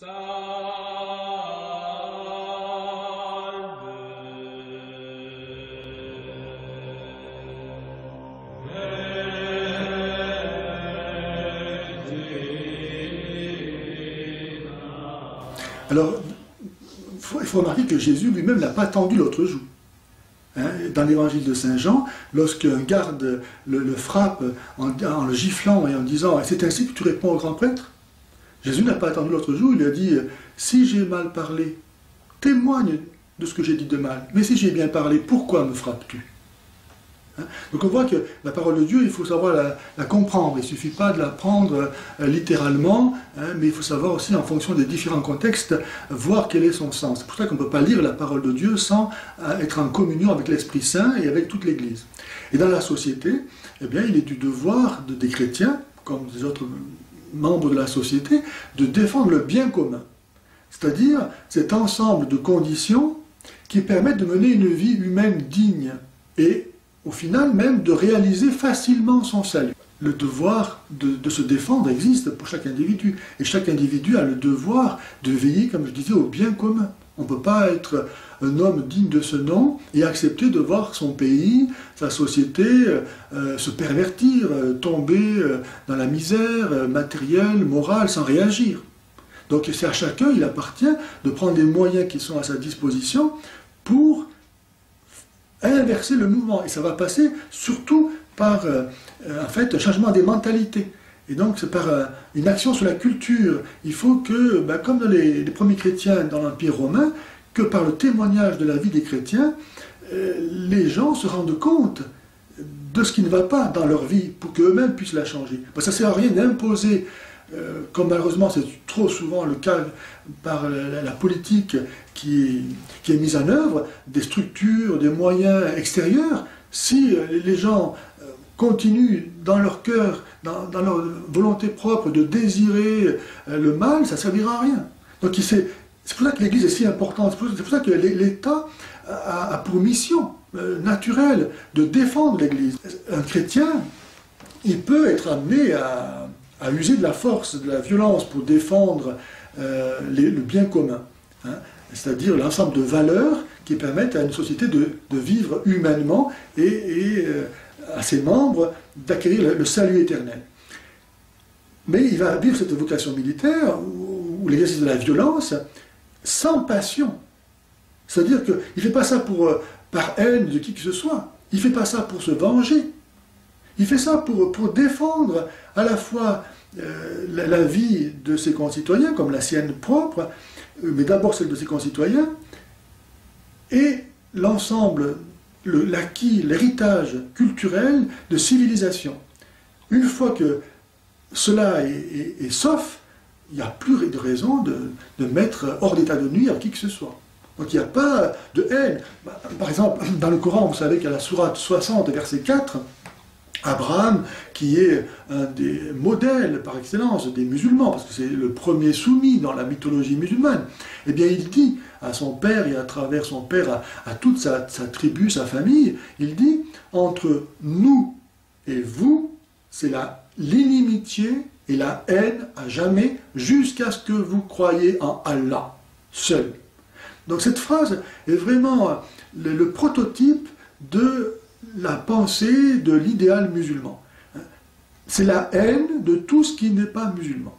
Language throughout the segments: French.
Alors, il faut remarquer que Jésus lui-même n'a pas tendu l'autre joue. Hein, dans l'évangile de Saint Jean, lorsqu'un garde le frappe en le giflant et en disant « C'est ainsi que tu réponds au grand prêtre ?» Jésus n'a pas attendu l'autre jour, il a dit « Si j'ai mal parlé, témoigne de ce que j'ai dit de mal. Mais si j'ai bien parlé, pourquoi me frappes-tu » hein. Donc on voit que la parole de Dieu, il faut savoir la comprendre. Il ne suffit pas de la prendre littéralement, hein, mais il faut savoir aussi, en fonction des différents contextes, voir quel est son sens. C'est pour ça qu'on ne peut pas lire la parole de Dieu sans être en communion avec l'Esprit Saint et avec toute l'Église. Et dans la société, eh bien, il est du devoir des chrétiens, comme des autres membres de la société, de défendre le bien commun. C'est-à-dire cet ensemble de conditions qui permettent de mener une vie humaine digne et au final même de réaliser facilement son salut. Le devoir de se défendre existe pour chaque individu, et chaque individu a le devoir de veiller, comme je disais, au bien commun. On ne peut pas être un homme digne de ce nom et accepter de voir son pays, sa société se pervertir, tomber dans la misère matérielle, morale, sans réagir. Donc c'est à chacun, il appartient de prendre les moyens qui sont à sa disposition pour inverser le mouvement. Et ça va passer surtout par en fait, un changement des mentalités. Et donc c'est par une action sur la culture. Il faut que, comme les premiers chrétiens dans l'Empire romain, que par le témoignage de la vie des chrétiens, les gens se rendent compte de ce qui ne va pas dans leur vie pour qu'eux-mêmes puissent la changer. Parce que ça ne sert à rien d'imposer, comme malheureusement c'est trop souvent le cas par la politique qui est mise en œuvre, des structures, des moyens extérieurs. Si les gens continuent dans leur cœur, dans leur volonté propre de désirer le mal, ça ne servira à rien. Donc c'est pour ça que l'Église est si importante, c'est pour ça que l'État a pour mission naturelle de défendre l'Église. Un chrétien, il peut être amené à user de la force, de la violence pour défendre le bien commun, hein, c'est-à-dire l'ensemble de valeurs qui permettent à une société de vivre humainement et à ses membres d'acquérir le salut éternel. Mais il va vivre cette vocation militaire ou l'exercice de la violence sans passion. C'est-à-dire qu'il ne fait pas ça par haine de qui que ce soit. Il ne fait pas ça pour se venger. Il fait ça pour défendre à la fois la vie de ses concitoyens, comme la sienne propre, mais d'abord celle de ses concitoyens, et l'ensemble, l'acquis, l'héritage culturel de civilisation. Une fois que cela est sauf, il n'y a plus de raison de mettre hors d'état de nuire qui que ce soit. Donc il n'y a pas de haine. Par exemple, dans le Coran, vous savez qu'il y a la sourate 60, verset 4, Abraham, qui est un des modèles par excellence des musulmans, parce que c'est le premier soumis dans la mythologie musulmane, eh bien il dit à son père et à travers son père à toute sa tribu, sa famille, il dit « Entre nous et vous, c'est l'inimitié et la haine à jamais, jusqu'à ce que vous croyiez en Allah seul. » Donc cette phrase est vraiment le prototype de la pensée de l'idéal musulman. C'est la haine de tout ce qui n'est pas musulman.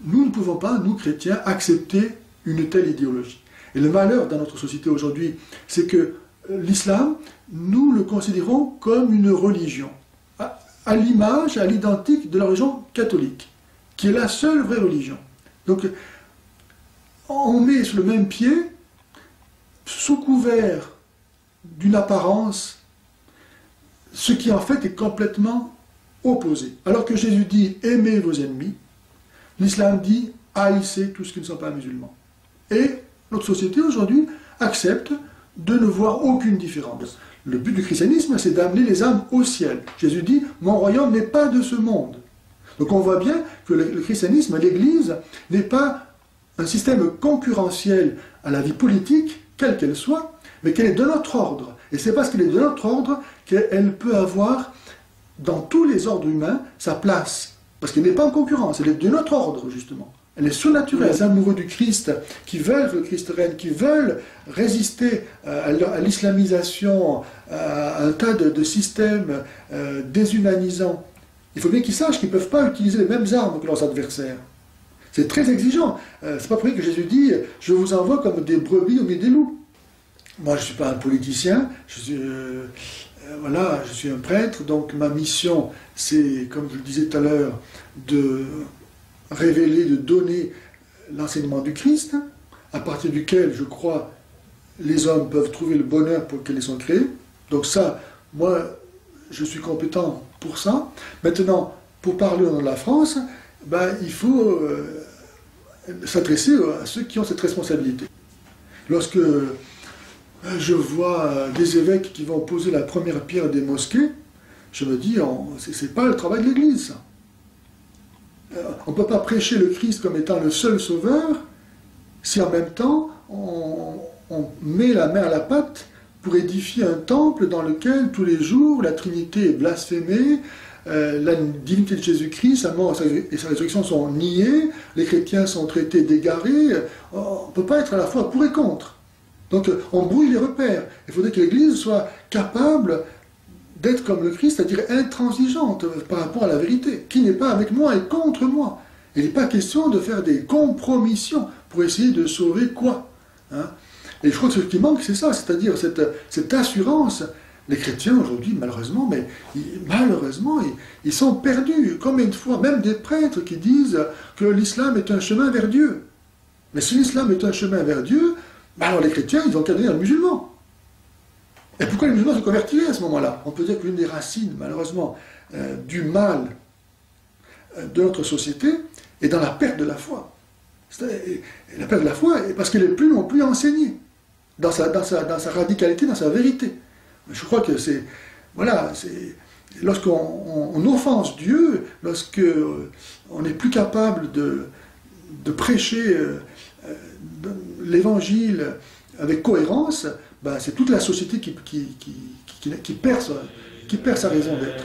Nous ne pouvons pas, nous chrétiens, accepter une telle idéologie. Et le malheur dans notre société aujourd'hui, c'est que l'islam, nous le considérons comme une religion, à l'image, à l'identique de la religion catholique, qui est la seule vraie religion. Donc, on met sur le même pied, sous couvert d'une apparence, ce qui en fait est complètement opposé. Alors que Jésus dit « aimez vos ennemis », l'islam dit « haïssez tous ceux qui ne sont pas musulmans ». Et notre société aujourd'hui accepte de ne voir aucune différence. Le but du christianisme, c'est d'amener les âmes au ciel. Jésus dit « mon royaume n'est pas de ce monde ». Donc on voit bien que le christianisme, l'Église, n'est pas un système concurrentiel à la vie politique, quelle qu'elle soit, mais qu'elle est de notre ordre. Et c'est parce qu'elle est de notre ordre qu'elle peut avoir, dans tous les ordres humains, sa place. parce qu'elle n'est pas en concurrence, elle est de notre ordre, justement. Elle est surnaturelle. Les amoureux du Christ qui veulent que le Christ règne, qui veulent résister à l'islamisation, à un tas de systèmes déshumanisants. Il faut bien qu'ils sachent qu'ils ne peuvent pas utiliser les mêmes armes que leurs adversaires. C'est très exigeant. C'est pas pour rien que Jésus dit « Je vous envoie comme des brebis au milieu des loups ». Moi, je ne suis pas un politicien, je suis un prêtre, donc ma mission, c'est, comme je le disais tout à l'heure, de révéler, de donner l'enseignement du Christ, à partir duquel, je crois, les hommes peuvent trouver le bonheur pour lequel ils sont créés. Donc ça, moi, je suis compétent pour ça. Maintenant, pour parler au nom de la France, il faut s'adresser à ceux qui ont cette responsabilité. Lorsque je vois des évêques qui vont poser la première pierre des mosquées, je me dis, c'est pas le travail de l'Église, ça. On ne peut pas prêcher le Christ comme étant le seul sauveur si en même temps on met la main à la pâte pour édifier un temple dans lequel tous les jours la Trinité est blasphémée, la divinité de Jésus-Christ, sa mort et sa résurrection sont niées, les chrétiens sont traités d'égarés. On ne peut pas être à la fois pour et contre. Donc on brouille les repères. Il faudrait que l'Église soit capable d'être comme le Christ, c'est-à-dire intransigeante par rapport à la vérité, qui n'est pas avec moi et contre moi. Il n'est pas question de faire des compromissions pour essayer de sauver quoi, hein. Et je crois que ce qui manque, c'est ça, c'est-à-dire cette assurance. Les chrétiens aujourd'hui, malheureusement, ils sont perdus. Combien de fois, même des prêtres qui disent que l'islam est un chemin vers Dieu. Mais si l'islam est un chemin vers Dieu, alors les chrétiens, ils ont qu'à devenir musulmans. Et pourquoi les musulmans se convertiraient à ce moment-là? On peut dire que l'une des racines, malheureusement, du mal de notre société est dans la perte de la foi. La perte de la foi, parce qu'elle n'est plus non plus enseignée, dans sa radicalité, dans sa vérité. Je crois que c'est... Voilà, lorsqu'on offense Dieu, lorsqu'on n'est plus capable de prêcher l'évangile avec cohérence, c'est toute la société qui perd sa raison d'être.